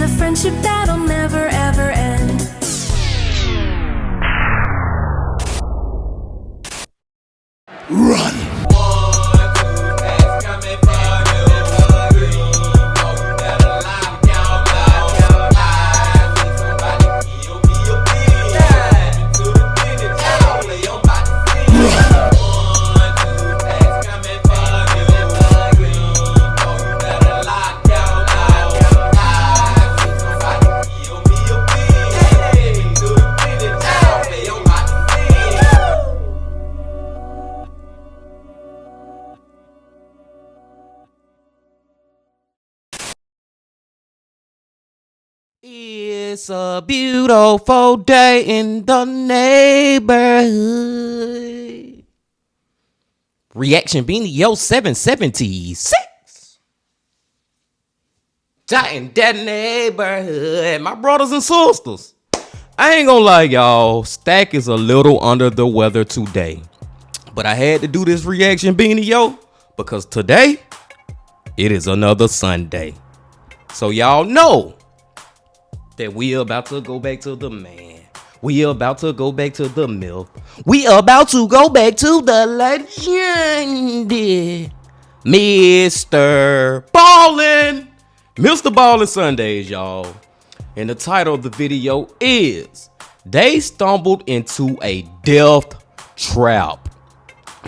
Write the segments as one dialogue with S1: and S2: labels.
S1: a friendship that'll never ever end.
S2: Run!
S3: It's a beautiful day in the neighborhood. Reaction Beanie Yo 776. In that neighborhood, my brothers and sisters. I ain't gonna lie, y'all. Stack is a little under the weather today. But I had to do this reaction Beanie Yo because today, it is another Sunday. So y'all know that we are about to go back to the man. We are about to go back to the milk. We are about to go back to the legend. MrBallen. MrBallen Sundays, y'all. And the title of the video is They Stumbled into a Death Trap.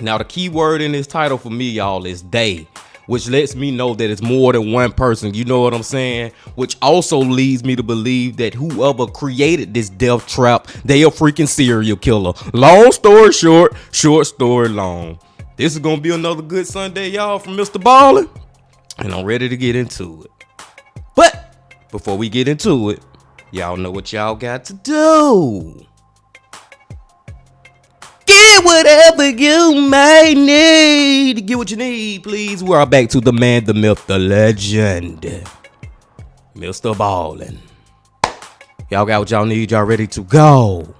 S3: Now the key word in this title for me, y'all, is they, which lets me know that it's more than one person, you know what I'm saying? Which also leads me to believe that whoever created this death trap, they a freaking serial killer. Long story short, short story long. This is gonna be another good Sunday, y'all, from MrBallen, and I'm ready to get into it. But before we get into it, y'all know what y'all got to do. Get whatever you may need. Get what you need, please. We're back to the man, the myth, the legend, MrBallen. Y'all got what y'all need. Y'all ready to go?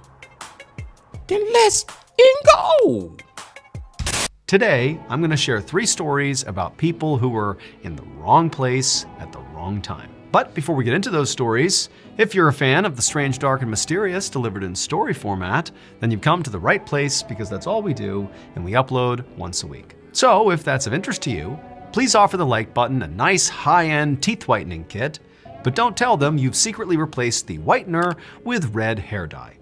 S3: Then let's go.
S4: Today, I'm going to share 3 stories about people who were in the wrong place at the wrong time. But before we get into those stories, if you're a fan of the strange, dark, and mysterious delivered in story format, then you've come to the right place because that's all we do, and we upload once a week. So if that's of interest to you, please offer the like button a nice high-end teeth whitening kit, but don't tell them you've secretly replaced the whitener with red hair dye.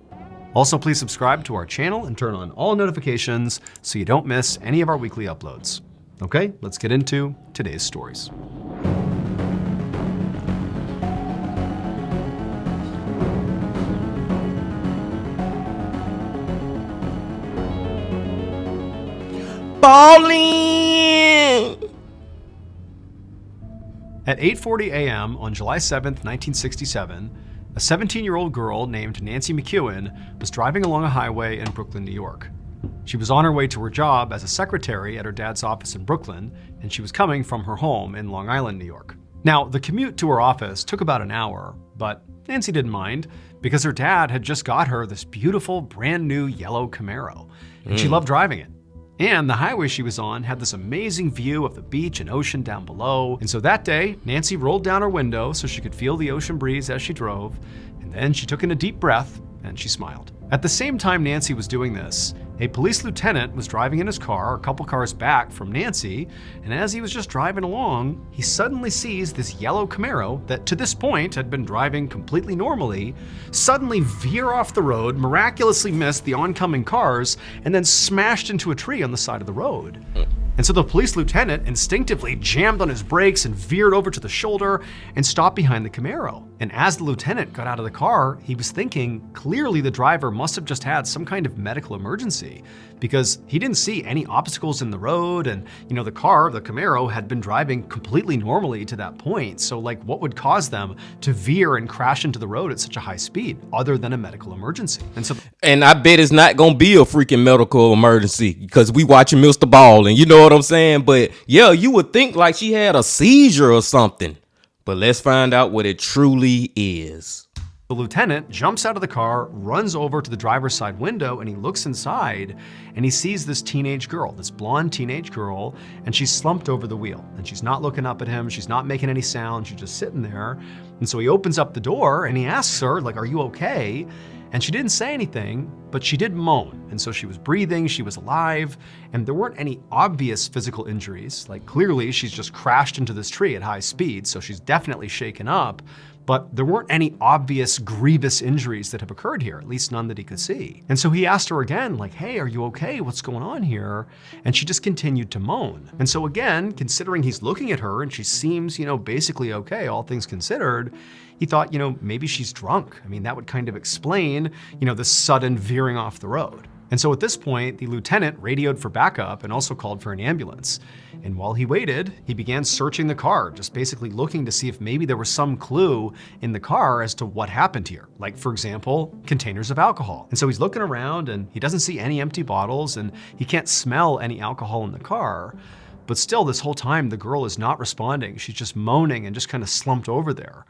S4: Also, please subscribe to our channel and turn on all notifications so you don't miss any of our weekly uploads. Okay, let's get into today's stories.
S3: Balling.
S4: At 8:40 a.m. on July 7th, 1967, a 17-year-old girl named Nancy McEwen was driving along a highway in Brooklyn, New York. She was on her way to her job as a secretary at her dad's office in Brooklyn, and she was coming from her home in Long Island, New York. Now, the commute to her office took about an hour, but Nancy didn't mind because her dad had just got her this beautiful brand new yellow Camaro, and she loved driving it. And the highway she was on had this amazing view of the beach and ocean down below. And so that day, Nancy rolled down her window so she could feel the ocean breeze as she drove. And then she took in a deep breath and she smiled. At the same time Nancy was doing this, a police lieutenant was driving in his car a couple cars back from Nancy, and as he was just driving along, he suddenly sees this yellow Camaro that to this point had been driving completely normally, suddenly veer off the road, miraculously missed the oncoming cars, and then smashed into a tree on the side of the road. And so the police lieutenant instinctively jammed on his brakes and veered over to the shoulder and stopped behind the Camaro. And as the lieutenant got out of the car, he was thinking clearly the driver must have just had some kind of medical emergency because he didn't see any obstacles in the road. And, you know, the Camaro had been driving completely normally to that point. So like what would cause them to veer and crash into the road at such a high speed other than a medical emergency?
S3: And I bet it's not gonna be a freaking medical emergency because we watching MrBallen, you know what I'm saying? But yeah, you would think like she had a seizure or something. But let's find out what it truly is.
S4: The lieutenant jumps out of the car, runs over to the driver's side window, and he looks inside and he sees this teenage girl, this blonde teenage girl, and she's slumped over the wheel. And she's not looking up at him. She's not making any sound. She's just sitting there. And so he opens up the door and he asks her, like, "Are you okay?" And she didn't say anything, but she did moan. And so she was breathing, she was alive, and there weren't any obvious physical injuries. Like, clearly she's just crashed into this tree at high speed, so she's definitely shaken up. But there weren't any obvious grievous injuries that have occurred here, at least none that he could see. And so he asked her again, like, "Hey, are you okay? What's going on here?" And she just continued to moan. And so again, considering he's looking at her and she seems, basically okay, all things considered, he thought, maybe she's drunk. I mean, that would kind of explain, the sudden veering off the road. And so at this point, the lieutenant radioed for backup and also called for an ambulance. And while he waited, he began searching the car, just basically looking to see if maybe there was some clue in the car as to what happened here. Like, for example, containers of alcohol. And so he's looking around and he doesn't see any empty bottles and he can't smell any alcohol in the car. But still, this whole time, the girl is not responding. She's just moaning and just kind of slumped over there.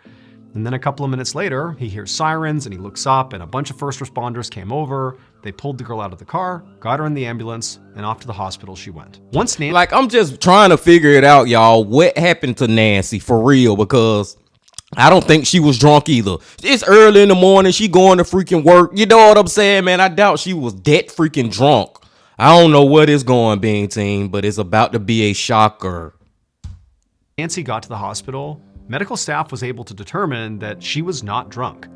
S4: And then a couple of minutes later, he hears sirens and he looks up and a bunch of first responders came over. They pulled the girl out of the car, got her in the ambulance, and off to the hospital she went. Once Nancy—
S3: Like, I'm just trying to figure it out, y'all. What happened to Nancy for real? Because I don't think she was drunk either. It's early in the morning. She going to freaking work. You know what I'm saying, man? I doubt she was that freaking drunk. I don't know what is going, Bean Team, but it's about to be a shocker.
S4: Nancy got to the hospital, medical staff was able to determine that she was not drunk,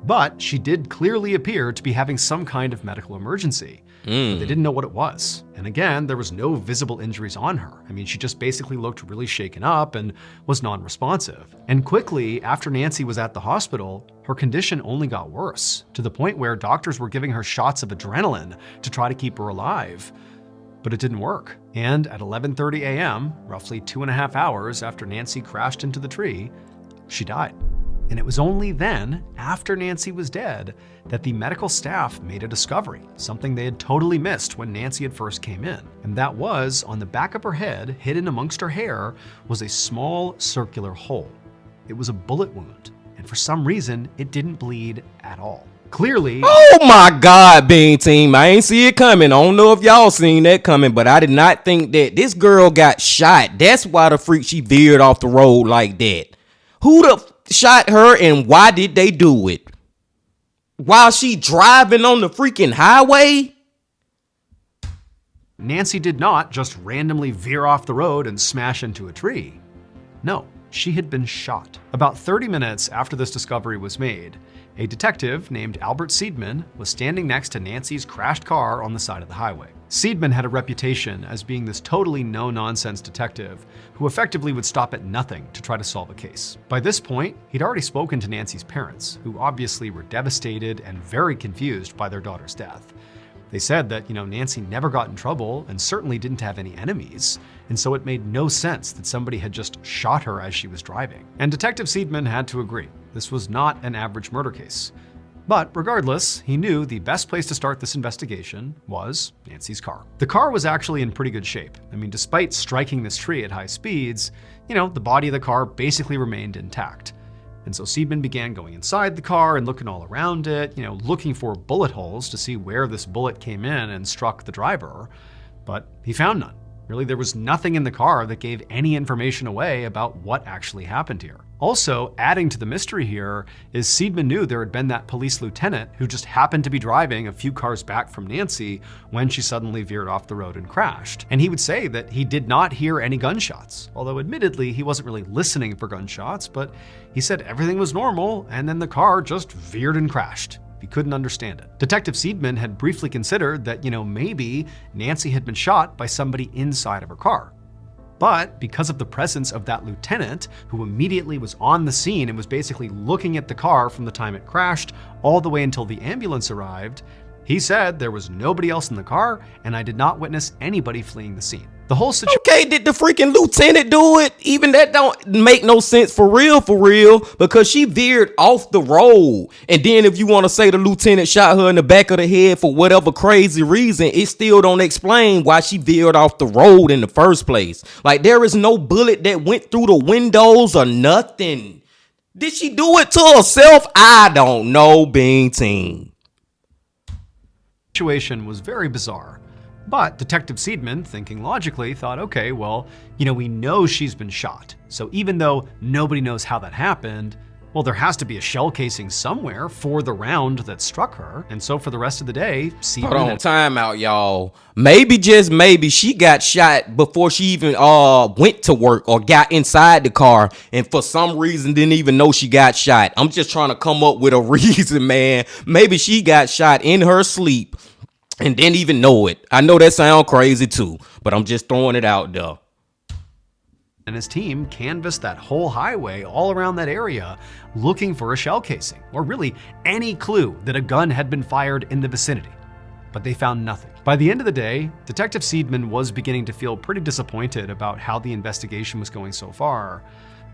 S4: but she did clearly appear to be having some kind of medical emergency. But they didn't know what it was. And again, there was no visible injuries on her. I mean, she just basically looked really shaken up and was non-responsive. And quickly, after Nancy was at the hospital, her condition only got worse, to the point where doctors were giving her shots of adrenaline to try to keep her alive. But it didn't work. And at 11:30 a.m., roughly 2.5 hours after Nancy crashed into the tree, she died. And it was only then, after Nancy was dead, that the medical staff made a discovery, something they had totally missed when Nancy had first came in. And that was, on the back of her head, hidden amongst her hair, was a small circular hole. It was a bullet wound, and for some reason, it didn't bleed at all. Clearly—
S3: Oh my God, Bean Team. I ain't see it coming. I don't know if y'all seen that coming, but I did not think that this girl got shot. That's why the freak she veered off the road like that. Who the shot her and why did they do it? While she driving on the freaking highway?
S4: Nancy did not just randomly veer off the road and smash into a tree. No, she had been shot. About 30 minutes after this discovery was made, a detective named Albert Seidman was standing next to Nancy's crashed car on the side of the highway. Seidman had a reputation as being this totally no-nonsense detective who effectively would stop at nothing to try to solve a case. By this point, he'd already spoken to Nancy's parents, who obviously were devastated and very confused by their daughter's death. They said that, Nancy never got in trouble and certainly didn't have any enemies, and so it made no sense that somebody had just shot her as she was driving. And Detective Seidman had to agree. This was not an average murder case. But regardless, he knew the best place to start this investigation was Nancy's car. The car was actually in pretty good shape. I mean, despite striking this tree at high speeds, the body of the car basically remained intact. And so Seidman began going inside the car and looking all around it, looking for bullet holes to see where this bullet came in and struck the driver. But he found none. Really, there was nothing in the car that gave any information away about what actually happened here. Also, adding to the mystery here is Seidman knew there had been that police lieutenant who just happened to be driving a few cars back from Nancy when she suddenly veered off the road and crashed. And he would say that he did not hear any gunshots, although admittedly he wasn't really listening for gunshots, but he said everything was normal and then the car just veered and crashed. He couldn't understand it. Detective Seidman had briefly considered that, maybe Nancy had been shot by somebody inside of her car. But because of the presence of that lieutenant, who immediately was on the scene and was basically looking at the car from the time it crashed all the way until the ambulance arrived, he said there was nobody else in the car and I did not witness anybody fleeing the scene. The whole situation—
S3: Okay, did the freaking lieutenant do it? Even that don't make no sense for real, because she veered off the road. And then if you want to say the lieutenant shot her in the back of the head for whatever crazy reason, it still don't explain why she veered off the road in the first place. Like, there is no bullet that went through the windows or nothing. Did she do it to herself? I don't know, Bean Team.
S4: The situation was very bizarre. But Detective Seidman, thinking logically, thought, okay, well, we know she's been shot. So even though nobody knows how that happened, well, there has to be a shell casing somewhere for the round that struck her. And so for the rest of the day, Seidman...
S3: Hold on, time out, y'all. Maybe, just maybe, she got shot before she even went to work or got inside the car, and for some reason didn't even know she got shot. I'm just trying to come up with a reason, man. Maybe she got shot in her sleep and didn't even know it. I know that sounds crazy too, but I'm just throwing it out there.
S4: And his team canvassed that whole highway all around that area looking for a shell casing, or really any clue that a gun had been fired in the vicinity. But they found nothing. By the end of the day, Detective Seidman was beginning to feel pretty disappointed about how the investigation was going so far.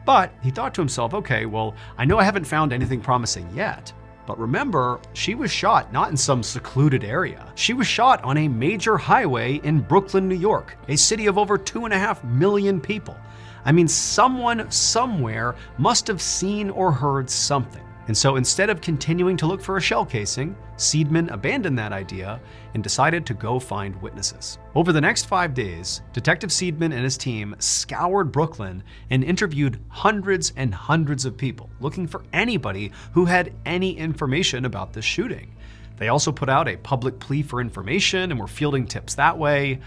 S4: But he thought to himself, okay, well, I know I haven't found anything promising yet, but remember, she was shot not in some secluded area. She was shot on a major highway in Brooklyn, New York, a city of over 2.5 million people. I mean, someone somewhere must have seen or heard something. And so instead of continuing to look for a shell casing, Seidman abandoned that idea and decided to go find witnesses. Over the next 5 days, Detective Seidman and his team scoured Brooklyn and interviewed hundreds and hundreds of people, looking for anybody who had any information about this shooting. They also put out a public plea for information and were fielding tips that way.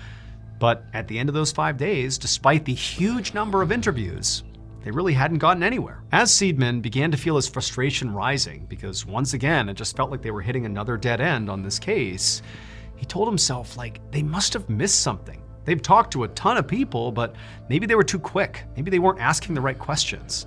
S4: But at the end of those 5 days, despite the huge number of interviews, they really hadn't gotten anywhere. As Seidman began to feel his frustration rising, because once again, it just felt like they were hitting another dead end on this case, he told himself, they must have missed something. They've talked to a ton of people, but maybe they were too quick. Maybe they weren't asking the right questions.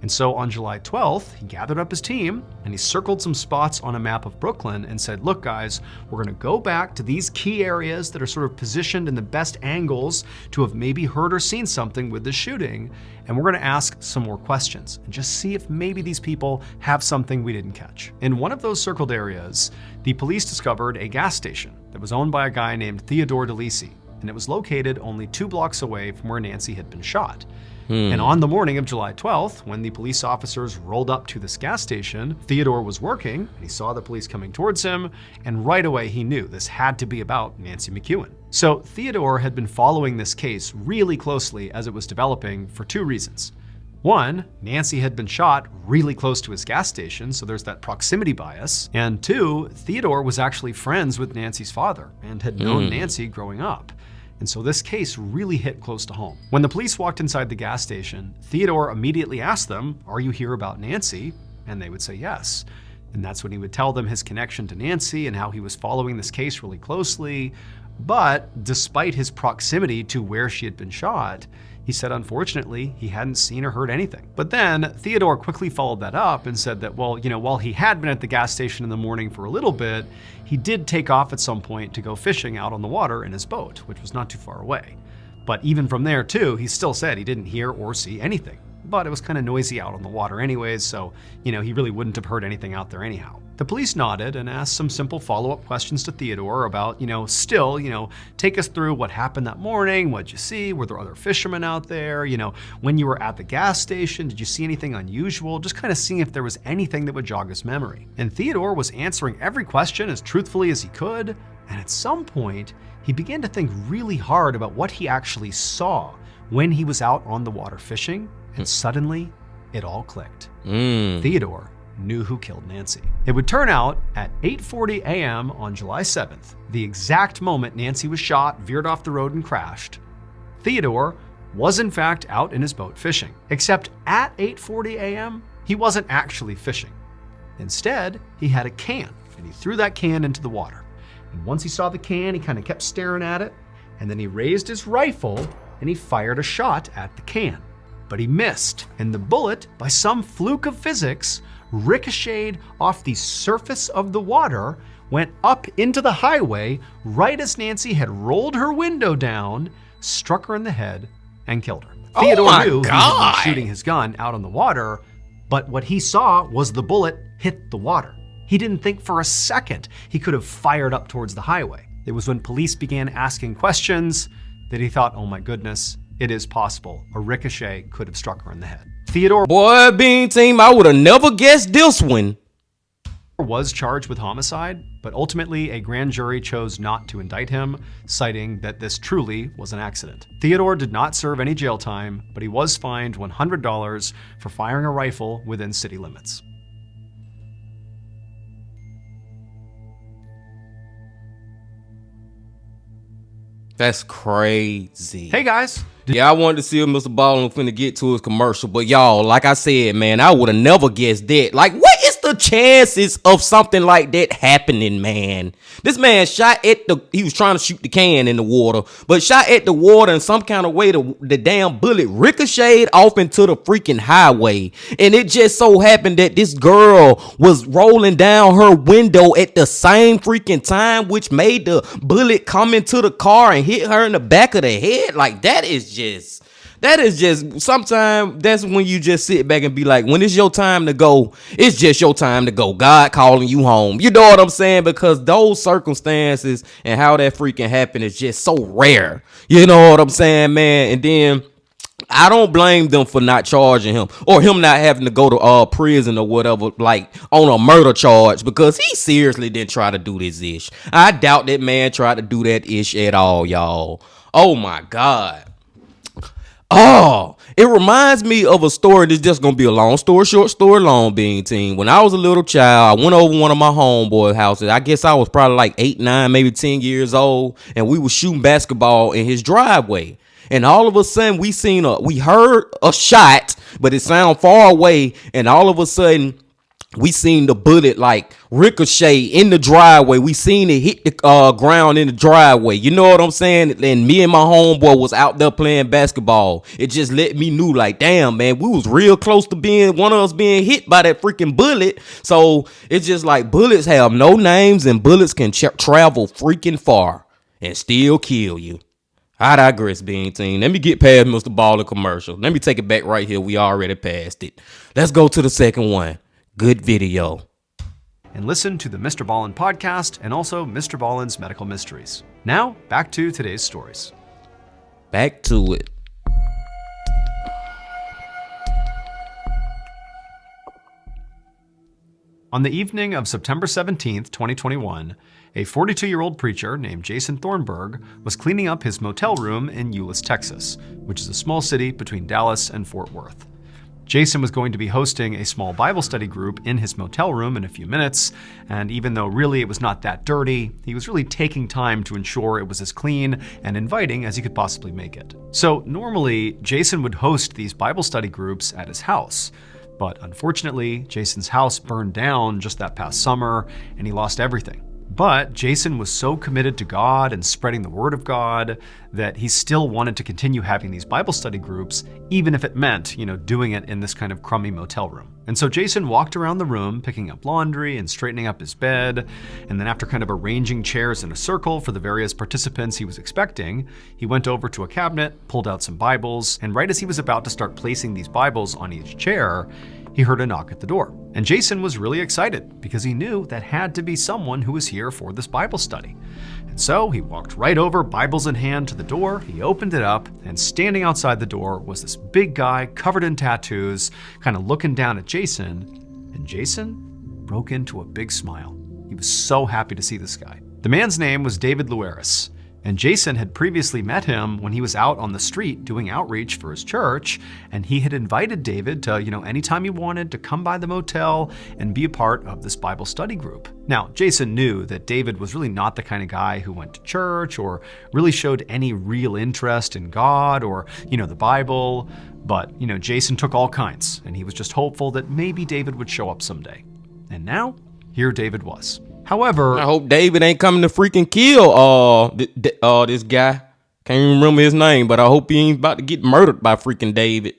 S4: And so on July 12th, he gathered up his team and he circled some spots on a map of Brooklyn and said, look guys, we're gonna go back to these key areas that are sort of positioned in the best angles to have maybe heard or seen something with the shooting. And we're gonna ask some more questions and just see if maybe these people have something we didn't catch. In one of those circled areas, the police discovered a gas station that was owned by a guy named Theodore DeLisi, and it was located only 2 blocks away from where Nancy had been shot. And on the morning of July 12th, when the police officers rolled up to this gas station, Theodore was working, and he saw the police coming towards him, and right away he knew this had to be about Nancy McEwen. So Theodore had been following this case really closely as it was developing for 2 reasons. One, Nancy had been shot really close to his gas station, so there's that proximity bias. And 2, Theodore was actually friends with Nancy's father and had known Nancy growing up. And so this case really hit close to home. When the police walked inside the gas station, Theodore immediately asked them, "Are you here about Nancy?" And they would say yes. And that's when he would tell them his connection to Nancy and how he was following this case really closely. But despite his proximity to where she had been shot, he said unfortunately he hadn't seen or heard anything. But then Theodore quickly followed that up and said that, well, while he had been at the gas station in the morning for a little bit, he did take off at some point to go fishing out on the water in his boat, which was not too far away. But even from there too, he still said he didn't hear or see anything. But it was kind of noisy out on the water anyways, so, he really wouldn't have heard anything out there anyhow. The police nodded and asked some simple follow-up questions to Theodore about, take us through what happened that morning, what'd you see, were there other fishermen out there, when you were at the gas station, did you see anything unusual, just kind of seeing if there was anything that would jog his memory. And Theodore was answering every question as truthfully as he could, and at some point, he began to think really hard about what he actually saw when he was out on the water fishing, and suddenly, it all clicked. Theodore knew who killed Nancy. It would turn out at 8:40 a.m. on July 7th, the exact moment Nancy was shot, veered off the road and crashed, Theodore was in fact out in his boat fishing. Except at 8:40 a.m., he wasn't actually fishing. Instead, he had a can, and he threw that can into the water. And once he saw the can, he kind of kept staring at it, and then he raised his rifle and he fired a shot at the can. But he missed, and the bullet, by some fluke of physics, ricocheted off the surface of the water, went up into the highway right as Nancy had rolled her window down, struck her in the head, and killed her. Theodore knew he was shooting his gun out on the water, but what he saw was the bullet hit the water. He didn't think for a second he could have fired up towards the highway. It was when police began asking questions that he thought, oh my goodness, it is possible a ricochet could have struck her in the head. Theodore
S3: Boy, Bean Team, I would have never guessed this one.
S4: was charged with homicide, but ultimately a grand jury chose not to indict him, citing that this truly was an accident. Theodore did not serve any jail time, but he was fined $100 for firing a rifle within city limits.
S3: That's crazy.
S4: Hey guys!
S3: Yeah, I wanted to see if MrBallen was finna get to his commercial, but y'all, like I said, man, I would have never guessed that. Like, what is the chances of something like that happening, man? This man shot at he was trying to shoot the can in the water, but shot at the water in some kind of way, the damn bullet ricocheted off into the freaking highway. And it just so happened that this girl was rolling down her window at the same freaking time, which made the bullet come into the car and hit her in the back of the head. Like, that is just sometimes that's when you just sit back and be like, when it's your time to go, it's just your time to go. God calling you home. You know what I'm saying? Because those circumstances and how that freaking happened is just so rare. You know what I'm saying, man? And then I don't blame them for not charging him or him not having to go to prison or whatever, like on a murder charge, because he seriously didn't try to do this ish. I doubt that man tried to do that ish at all, y'all. Oh my God. Oh, it reminds me of a story that's just gonna be a long story, short story long, Bean Team. When I was a little child, I went over one of my homeboy houses. I guess I was probably like 8, 9, maybe 10 years old, and we were shooting basketball in his driveway. And all of a sudden, we heard a shot, but it sounded far away, and all of a sudden, we seen the bullet like ricochet in the driveway. We seen it hit the ground in the driveway. You know what I'm saying? And me and my homeboy was out there playing basketball. It just let me know, like, damn, man, we was real close to one of us being hit by that freaking bullet. So it's just like bullets have no names and bullets can travel freaking far and still kill you. I digress, Bean Team. Let me get past MrBallen commercial. Let me take it back right here. We already passed it. Let's go to the second one. Good video.
S4: And listen to the MrBallen podcast and also MrBallen's Medical Mysteries. Now, back to today's stories.
S3: Back to it.
S4: On the evening of September 17th, 2021, a 42-year-old preacher named Jason Thornburg was cleaning up his motel room in Euless, Texas, which is a small city between Dallas and Fort Worth. Jason was going to be hosting a small Bible study group in his motel room in a few minutes, and even though really it was not that dirty, he was really taking time to ensure it was as clean and inviting as he could possibly make it. So normally, Jason would host these Bible study groups at his house, but unfortunately, Jason's house burned down just that past summer, and he lost everything. But Jason was so committed to God and spreading the word of God that he still wanted to continue having these Bible study groups, even if it meant, doing it in this kind of crummy motel room. And so Jason walked around the room, picking up laundry and straightening up his bed. And then after kind of arranging chairs in a circle for the various participants he was expecting, he went over to a cabinet, pulled out some Bibles, and right as he was about to start placing these Bibles on each chair, he heard a knock at the door. And Jason was really excited because he knew that had to be someone who was here for this Bible study. And so he walked right over, Bibles in hand, to the door. He opened it up, and standing outside the door was this big guy covered in tattoos, kind of looking down at Jason. And Jason broke into a big smile. He was so happy to see this guy. The man's name was David Luaris. And Jason had previously met him when he was out on the street doing outreach for his church, and he had invited David to, anytime he wanted to come by the motel and be a part of this Bible study group. Now, Jason knew that David was really not the kind of guy who went to church or really showed any real interest in God or, the Bible, but, Jason took all kinds, and he was just hopeful that maybe David would show up someday. And now, here David was. However,
S3: I hope David ain't coming to freaking kill this guy. Can't even remember his name, but I hope he ain't about to get murdered by freaking David.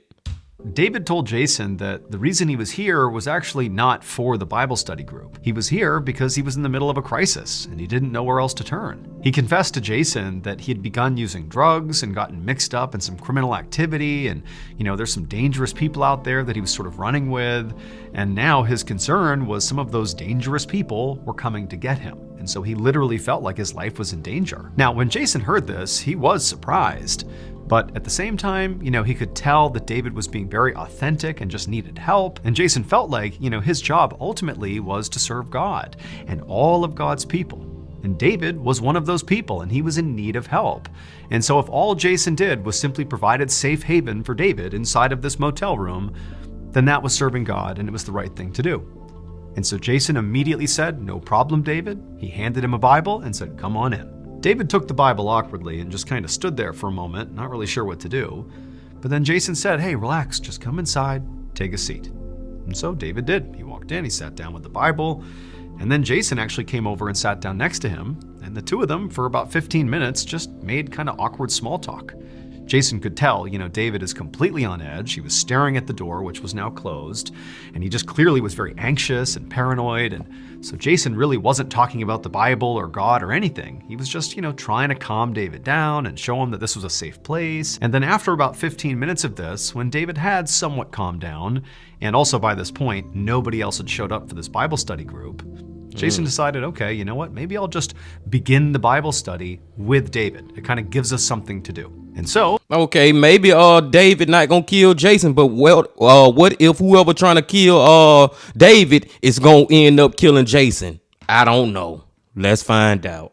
S4: David told Jason that the reason he was here was actually not for the Bible study group. He was here because he was in the middle of a crisis and he didn't know where else to turn. He confessed to Jason that he had begun using drugs and gotten mixed up in some criminal activity, and there's some dangerous people out there that he was sort of running with, and now his concern was some of those dangerous people were coming to get him. and so he literally felt like his life was in danger. Now, when Jason heard this, he was surprised. But at the same time, he could tell that David was being very authentic and just needed help. And Jason felt like, his job ultimately was to serve God and all of God's people. And David was one of those people, and he was in need of help. And so if all Jason did was simply provided safe haven for David inside of this motel room, then that was serving God, and it was the right thing to do. And so Jason immediately said, "No problem, David." He handed him a Bible and said, "Come on in." David took the Bible awkwardly and just kind of stood there for a moment, not really sure what to do. But then Jason said, "Hey, relax, just come inside, take a seat." And so David did. He walked in, he sat down with the Bible, and then Jason actually came over and sat down next to him, and the two of them, for about 15 minutes, just made kind of awkward small talk. Jason could tell, David is completely on edge. He was staring at the door, which was now closed, and he just clearly was very anxious and paranoid. And so Jason really wasn't talking about the Bible or God or anything. He was just, trying to calm David down and show him that this was a safe place. And then after about 15 minutes of this, when David had somewhat calmed down, and also by this point, nobody else had showed up for this Bible study group, Jason decided, okay, you know what? Maybe I'll just begin the Bible study with David. It kind of gives us something to do. And so,
S3: okay, maybe David not gonna kill Jason, but what if whoever trying to kill David is gonna end up killing Jason? I don't know. Let's find out.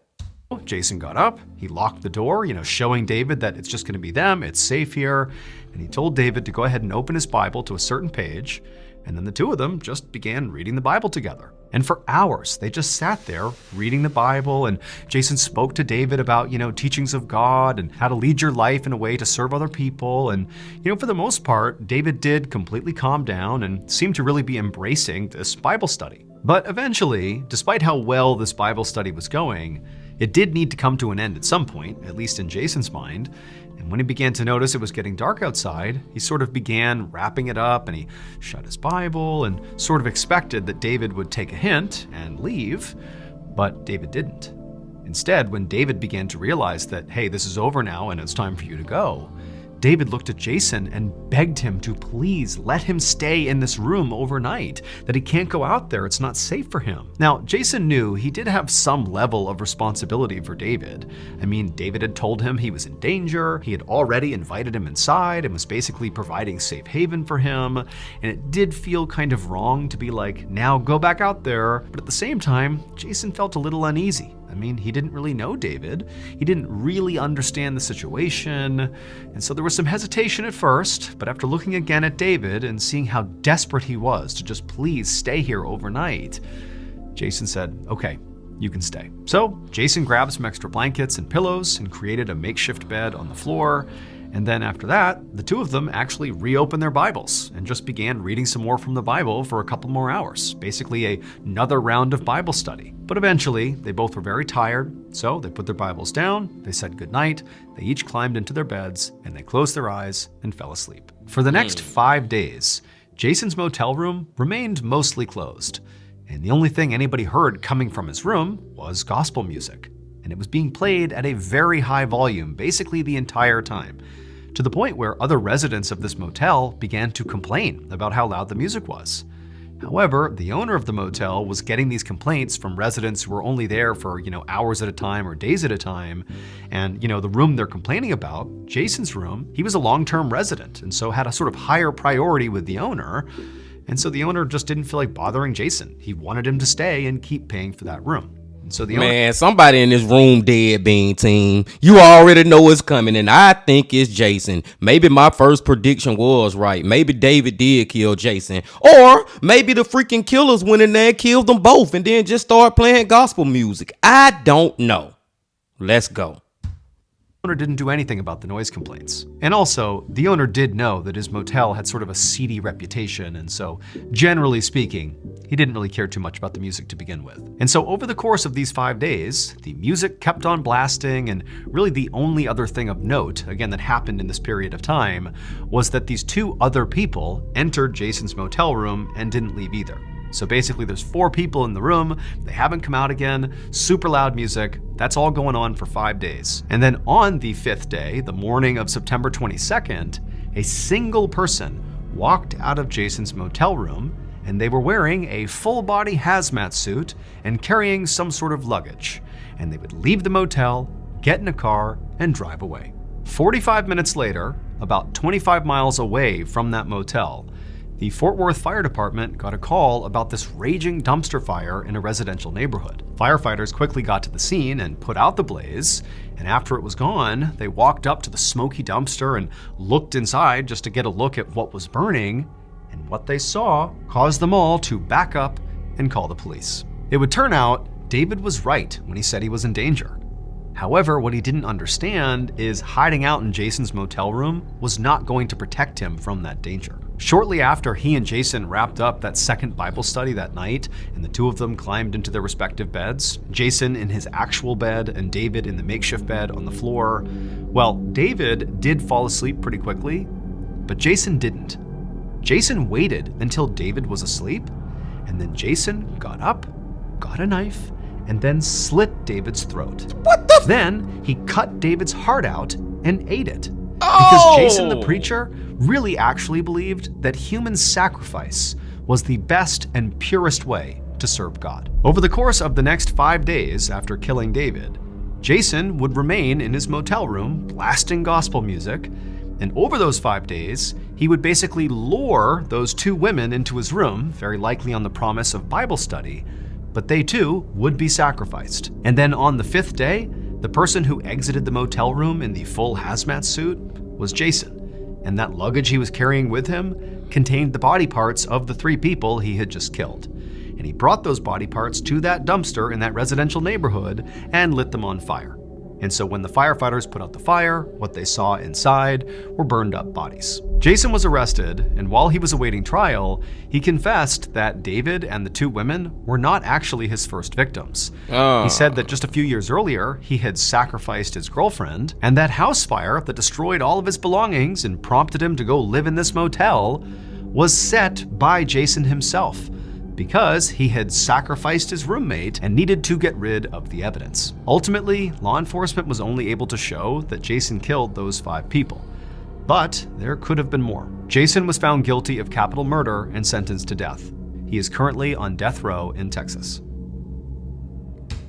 S4: Jason got up, he locked the door, showing David that it's just gonna be them, it's safe here. And he told David to go ahead and open his Bible to a certain page. And then the two of them just began reading the Bible together. And for hours, they just sat there reading the Bible, and Jason spoke to David about, teachings of God and how to lead your life in a way to serve other people. And, for the most part, David did completely calm down and seemed to really be embracing this Bible study. But eventually, despite how well this Bible study was going, it did need to come to an end at some point, at least in Jason's mind. And when he began to notice it was getting dark outside, he sort of began wrapping it up, and he shut his Bible and sort of expected that David would take a hint and leave, but David didn't. Instead, when David began to realize that, hey, this is over now and it's time for you to go, David looked at Jason and begged him to please let him stay in this room overnight, that he can't go out there, it's not safe for him. Now, Jason knew he did have some level of responsibility for David. I mean, David had told him he was in danger, he had already invited him inside and was basically providing safe haven for him, and it did feel kind of wrong to be like, now go back out there, but at the same time, Jason felt a little uneasy. I mean, he didn't really know David. He didn't really understand the situation. And so there was some hesitation at first, but after looking again at David and seeing how desperate he was to just please stay here overnight, Jason said, okay, you can stay. So Jason grabbed some extra blankets and pillows and created a makeshift bed on the floor. And then after that, the two of them actually reopened their Bibles and just began reading some more from the Bible for a couple more hours, basically another round of Bible study. But eventually, they both were very tired, so they put their Bibles down, they said goodnight, they each climbed into their beds, and they closed their eyes and fell asleep. For the next 5 days, Jason's motel room remained mostly closed, and the only thing anybody heard coming from his room was gospel music, and it was being played at a very high volume basically the entire time, to the point where other residents of this motel began to complain about how loud the music was. However, the owner of the motel was getting these complaints from residents who were only there for, hours at a time or days at a time. And, the room they're complaining about, Jason's room, he was a long-term resident and so had a sort of higher priority with the owner. And so the owner just didn't feel like bothering Jason. He wanted him to stay and keep paying for that room. So
S3: Man, somebody in this room dead, Bean Team. You already know it's coming, and I think it's Jason. Maybe my first prediction was right. Maybe David did kill Jason. Or maybe the freaking killers went in there and killed them both and then just started playing gospel music. I don't know. Let's go.
S4: The owner didn't do anything about the noise complaints. And also, the owner did know that his motel had sort of a seedy reputation, and so, generally speaking, he didn't really care too much about the music to begin with. And so over the course of these 5 days, the music kept on blasting, and really the only other thing of note, again, that happened in this period of time, was that these two other people entered Jason's motel room and didn't leave either. So basically there's 4 people in the room, they haven't come out again, super loud music, that's all going on for 5 days. And then on the 5th day, the morning of September 22nd, a single person walked out of Jason's motel room and they were wearing a full-body hazmat suit and carrying some sort of luggage. And they would leave the motel, get in a car, and drive away. 45 minutes later, about 25 miles away from that motel, the Fort Worth Fire Department got a call about this raging dumpster fire in a residential neighborhood. Firefighters quickly got to the scene and put out the blaze, and after it was gone, they walked up to the smoky dumpster and looked inside just to get a look at what was burning, and what they saw caused them all to back up and call the police. It would turn out David was right when he said he was in danger. However, what he didn't understand is hiding out in Jason's motel room was not going to protect him from that danger. Shortly after he and Jason wrapped up that second Bible study that night, and the two of them climbed into their respective beds, Jason in his actual bed and David in the makeshift bed on the floor, well, David did fall asleep pretty quickly, but Jason didn't. Jason waited until David was asleep, and then Jason got up, got a knife, and then slit David's throat.
S3: What the?
S4: Then he cut David's heart out and ate it.
S3: Oh!
S4: Because Jason the preacher really actually believed that human sacrifice was the best and purest way to serve God. Over the course of the next 5 days after killing David, Jason would remain in his motel room blasting gospel music, and over those 5 days, he would basically lure those two women into his room, very likely on the promise of Bible study, but they too would be sacrificed. And then on the 5th day, the person who exited the motel room in the full hazmat suit was Jason, and that luggage he was carrying with him contained the body parts of the 3 people he had just killed. And he brought those body parts to that dumpster in that residential neighborhood and lit them on fire. And so when the firefighters put out the fire, what they saw inside were burned up bodies. Jason was arrested, and while he was awaiting trial, he confessed that David and the 2 women were not actually his first victims. He said that just a few years earlier, he had sacrificed his girlfriend, and that house fire that destroyed all of his belongings and prompted him to go live in this motel was set by Jason himself, because he had sacrificed his roommate and needed to get rid of the evidence. Ultimately, law enforcement was only able to show that Jason killed those 5 people. But there could have been more. Jason was found guilty of capital murder and sentenced to death. He is currently on death row in Texas.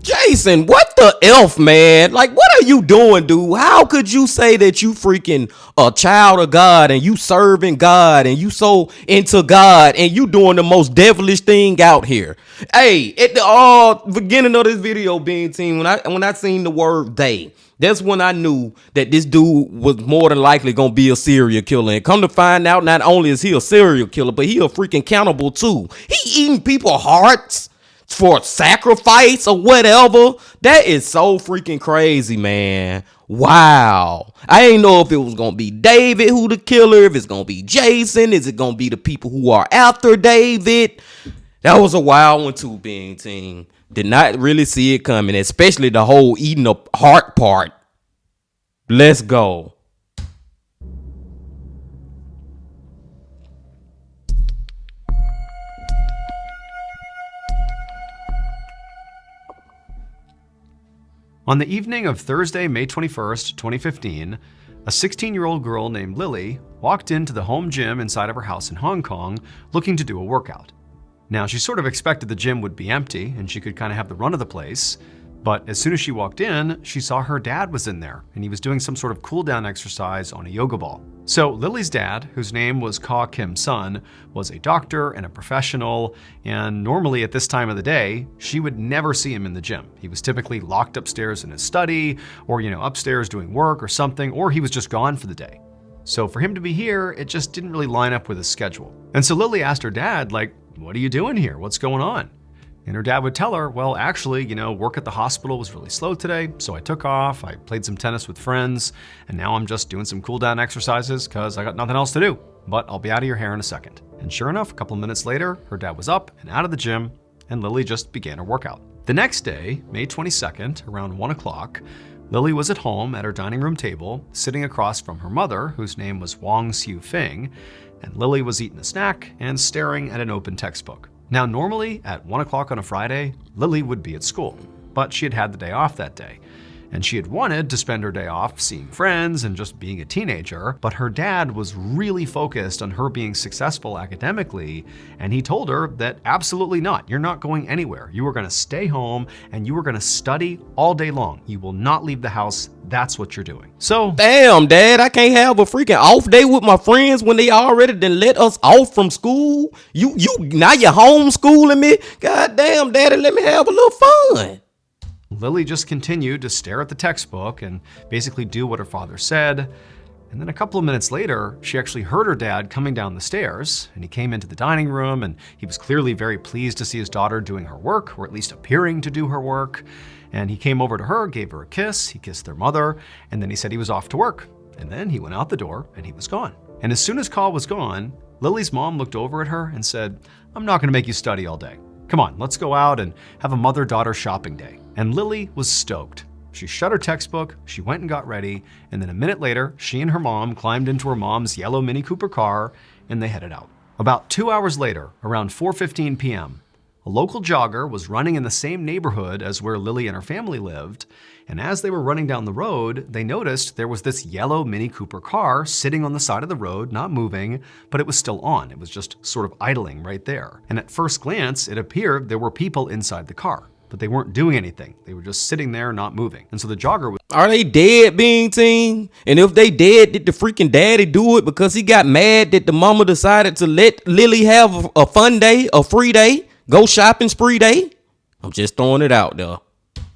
S3: Jason, what the F, man? Like, what are you doing, dude? How could you say that you freaking a child of God and you serving God and you so into God and you doing the most devilish thing out here? Hey, at the beginning of this video, being team, when I seen the word they, that's when I knew that this dude was more than likely gonna be a serial killer. And come to find out, not only is he a serial killer, but he a freaking cannibal too. He eating people's hearts for sacrifice or whatever. That is so freaking crazy, man. Wow. I ain't know if it was gonna be David who the killer, if it's gonna be Jason, is it gonna be the people who are after David? That was a wild one too, being team. Did not really see it coming, especially the whole eating the heart part. Let's go.
S4: On the evening of Thursday, May 21st, 2015, a 16-year-old girl named Lily walked into the home gym inside of her house in Hong Kong looking to do a workout. Now, she sort of expected the gym would be empty and she could kind of have the run of the place, but as soon as she walked in, she saw her dad was in there and he was doing some sort of cool down exercise on a yoga ball. So Lily's dad, whose name was Ka Kim Sun, was a doctor and a professional, and normally at this time of the day, she would never see him in the gym. He was typically locked upstairs in his study, or upstairs doing work or something, or he was just gone for the day. So for him to be here, it just didn't really line up with his schedule. And so Lily asked her dad, like, what are you doing here? What's going on? And her dad would tell her, well, actually, work at the hospital was really slow today, so I took off, I played some tennis with friends, and now I'm just doing some cool down exercises because I got nothing else to do. But I'll be out of your hair in a second. And sure enough, a couple minutes later, her dad was up and out of the gym, and Lily just began her workout. The next day, May 22nd, around 1 o'clock, Lily was at home at her dining room table, sitting across from her mother, whose name was Wong Siu Fing, and Lily was eating a snack and staring at an open textbook. Now, normally at 1 o'clock on a Friday, Lily would be at school, but she had had the day off that day. And she had wanted to spend her day off seeing friends and just being a teenager, but her dad was really focused on her being successful academically, and he told her that absolutely not. You're not going anywhere. You are going to stay home and you are going to study all day long. You will not leave the house. That's what you're doing. So,
S3: Damn, Dad, I can't have a freaking off day with my friends when they already done let us off from school. Now you're homeschooling me. God damn, Daddy, let me have a little fun.
S4: Lily just continued to stare at the textbook and basically do what her father said. And then a couple of minutes later, she actually heard her dad coming down the stairs, and he came into the dining room, and he was clearly very pleased to see his daughter doing her work, or at least appearing to do her work. And he came over to her, gave her a kiss, he kissed their mother, and then he said he was off to work. And then he went out the door and he was gone. And as soon as Carl was gone, Lily's mom looked over at her and said, "I'm not gonna make you study all day. Come on, let's go out and have a mother-daughter shopping day." And Lily was stoked. She shut her textbook, she went and got ready, and then a minute later, she and her mom climbed into her mom's yellow Mini Cooper car and they headed out. About 2 hours later, around 4:15 p.m., a local jogger was running in the same neighborhood as where Lily and her family lived, and as they were running down the road, they noticed there was this yellow Mini Cooper car sitting on the side of the road, not moving, but it was still on. It was just sort of idling right there. And at first glance, it appeared there were people inside the car, but they weren't doing anything. They were just sitting there, not moving. And so the jogger was—
S3: Are they dead, Bean Team? And if they dead, did the freaking daddy do it because he got mad that the mama decided to let Lily have a fun day, a free day, go shopping spree day? I'm just throwing it out there.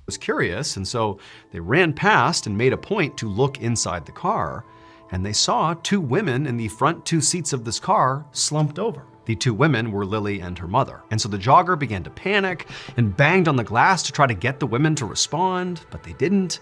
S4: was curious, and so they ran past and made a point to look inside the car, and they saw two women in the front two seats of this car slumped over. The two women were Lily and her mother. And so the jogger began to panic and banged on the glass to try to get the women to respond, but they didn't.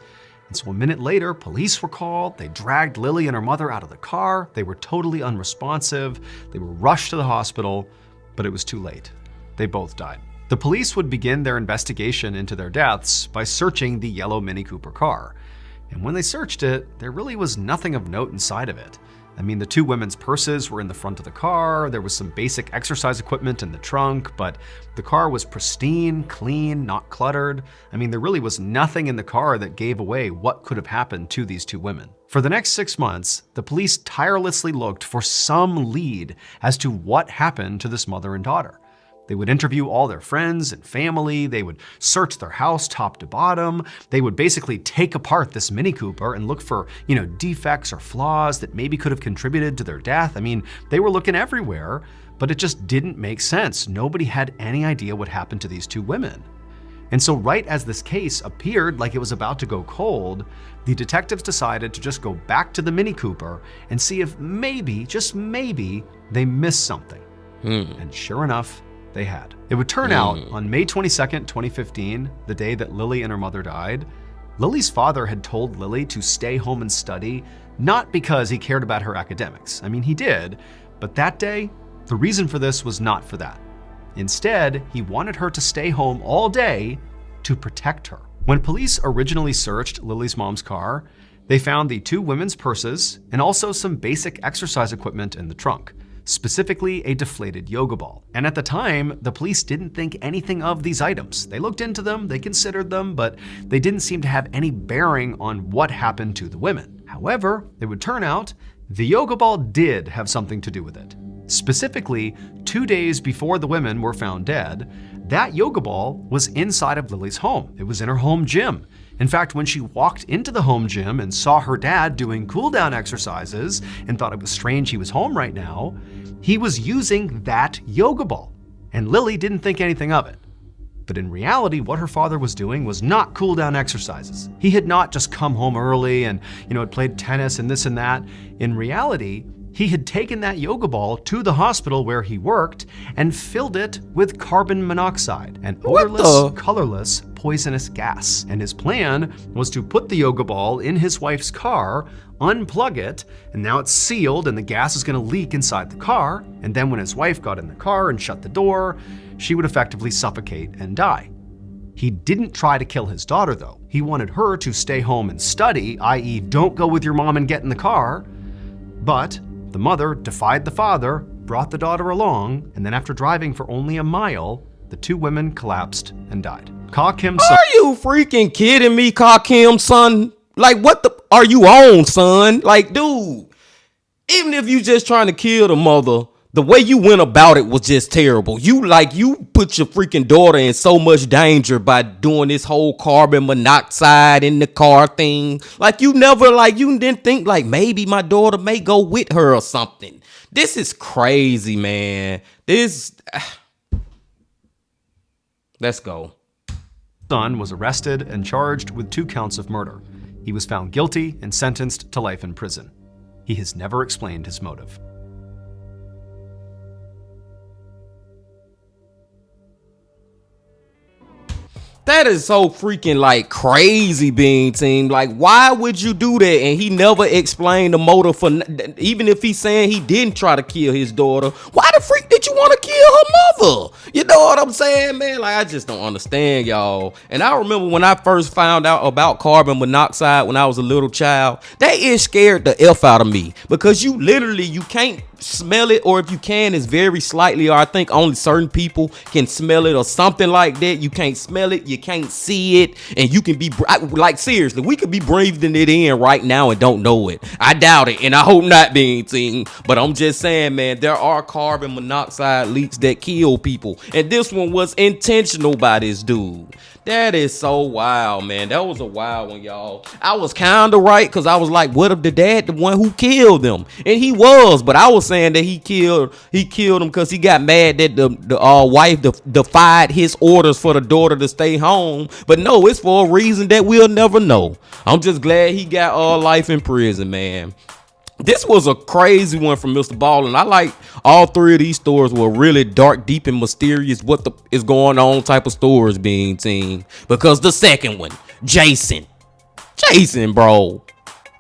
S4: And so a minute later, police were called. They dragged Lily and her mother out of the car. They were totally unresponsive. They were rushed to the hospital, but it was too late. They both died. The police would begin their investigation into their deaths by searching the yellow Mini Cooper car. And when they searched it, there really was nothing of note inside of it. I mean, the two women's purses were in the front of the car, there was some basic exercise equipment in the trunk, but the car was pristine, clean, not cluttered. I mean, there really was nothing in the car that gave away what could have happened to these two women. For the next 6 months, the police tirelessly looked for some lead as to what happened to this mother and daughter. They would interview all their friends and family. They would search their house top to bottom. They would basically take apart this Mini Cooper and look for, defects or flaws that maybe could have contributed to their death. I mean, they were looking everywhere, but it just didn't make sense. Nobody had any idea what happened to these two women. And so right as this case appeared like it was about to go cold, the detectives decided to just go back to the Mini Cooper and see if maybe, just maybe, they missed something. And sure enough, they had. It would turn out on May 22nd, 2015, the day that Lily and her mother died, Lily's father had told Lily to stay home and study, not because he cared about her academics. I mean, he did, but that day, the reason for this was not for that. Instead, he wanted her to stay home all day to protect her. When police originally searched Lily's mom's car, they found the two women's purses and also some basic exercise equipment in the trunk, specifically a deflated yoga ball. And at the time, the police didn't think anything of these items. They looked into them, they considered them, but they didn't seem to have any bearing on what happened to the women. However, it would turn out the yoga ball did have something to do with it. Specifically, 2 days before the women were found dead, that yoga ball was inside of Lily's home. It was in her home gym. In fact, when she walked into the home gym and saw her dad doing cool-down exercises and thought it was strange he was home right now, he was using that yoga ball. And Lily didn't think anything of it. But in reality, what her father was doing was not cool-down exercises. He had not just come home early and, had played tennis and this and that. In reality, he had taken that yoga ball to the hospital where he worked and filled it with carbon monoxide, an odorless, colorless, poisonous gas. And his plan was to put the yoga ball in his wife's car, unplug it, and now it's sealed and the gas is gonna leak inside the car. And then when his wife got in the car and shut the door, she would effectively suffocate and die. He didn't try to kill his daughter though. He wanted her to stay home and study, i.e. don't go with your mom and get in the car. But the mother defied the father, brought the daughter along, and then after driving for only a mile, the two women collapsed and died. Ka Kim's
S3: Are you freaking kidding me, Ka Kim, son? Like, what the are you on, son? Like, dude, even if you just trying to kill the mother, the way you went about it was just terrible. You put your freaking daughter in so much danger by doing this whole carbon monoxide in the car thing. Like, you didn't think like maybe my daughter may go with her or something. This is crazy, man. Let's go.
S4: son was arrested and charged with 2 counts of murder. He was found guilty and sentenced to life in prison. He has never explained his motive.
S3: That is so freaking like crazy, Bean Team. Like, why would you do that? And he never explained the motive for, even if he's saying he didn't try to kill his daughter. Why the freak did you want to kill her mother? You know what I'm saying, man? Like, I just don't understand, y'all. And I remember when I first found out about carbon monoxide when I was a little child, that is scared the F out of me, because you can't smell it, or if you can, it's very slightly, or I think only certain people can smell it or something like that. You can't smell it, you can't see it, and you can be like, seriously, we could be breathing it in right now and don't know it. I doubt it, and I hope not, Bean Team, but I'm just saying, man, there are carbon monoxide leaks that kill people, and this one was intentional by this dude. That is so wild, man. That was a wild one, y'all. I was kind of right, because I was like, what if the dad the one who killed them? And he was, but I was saying that he killed him because he got mad that the wife defied his orders for the daughter to stay home. But no, it's for a reason that we'll never know. I'm just glad he got life in prison, man. This was a crazy one from MrBallen. I like all 3 of these stories were really dark, deep, and mysterious. What is going on type of stories, Being Team. Because the second one, Jason, bro.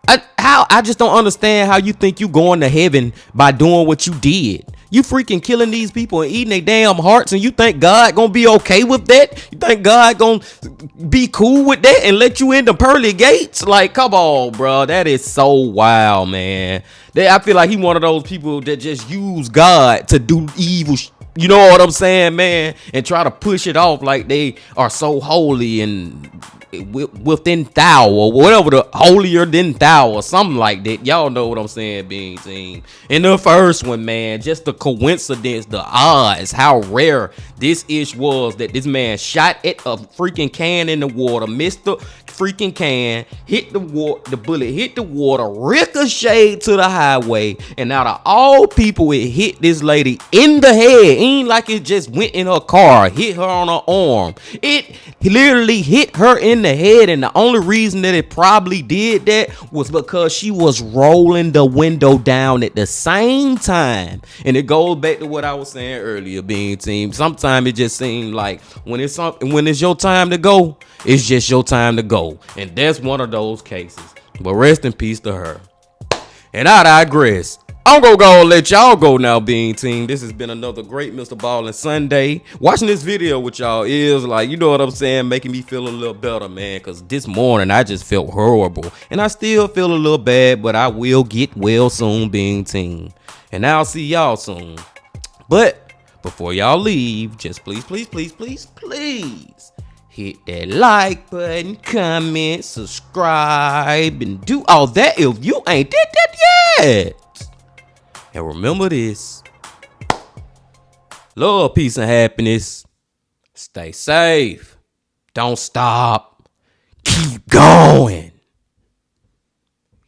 S3: I just don't understand how you think you going to heaven by doing what you did. You freaking killing these people and eating their damn hearts, and you think God gonna be okay with that? You think God gonna be cool with that and let you in the pearly gates? Like, come on, bro. That is so wild, man. I feel like he one of those people that just use God to do evil. You know what I'm saying, man? And try to push it off like they are so holy and within thou, or whatever, the holier than thou, or something like that. Y'all know what I'm saying, Bean Team. In the first one, man, just the coincidence, the odds, how rare this ish was, that this man shot at a freaking can in the water, missed the freaking can, hit the water, the bullet hit the water, ricocheted to the highway, and out of all people, it hit this lady in the head. Ain't like it just went in her car, hit her on her arm. It literally hit her in the head, and the only reason that it probably did that was because she was rolling the window down at the same time. And it goes back to what I was saying earlier, Bean Team. Sometimes it just seems like when it's your time to go, it's just your time to go. And that's one of those cases. But rest in peace to her. And I digress. I'm gonna go and let y'all go now, Bean Team. This has been another great MrBallen Sunday. Watching this video with y'all is like, you know what I'm saying, making me feel a little better, man. Because this morning I just felt horrible. And I still feel a little bad, but I will get well soon, Bean Team. And I'll see y'all soon. But before y'all leave, just please hit that like button, comment, subscribe, and do all that if you ain't did that yet. And remember this: love, peace, and happiness. Stay safe. Don't stop. Keep going.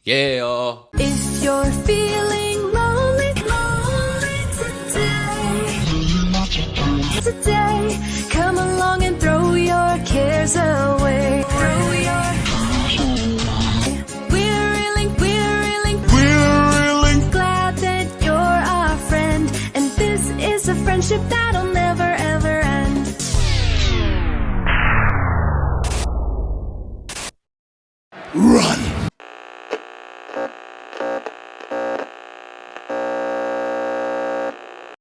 S3: Yeah.
S1: If you're feeling lonely today, come along and throw your cares away. We're really glad that you're our friend, and this is a friendship that'll never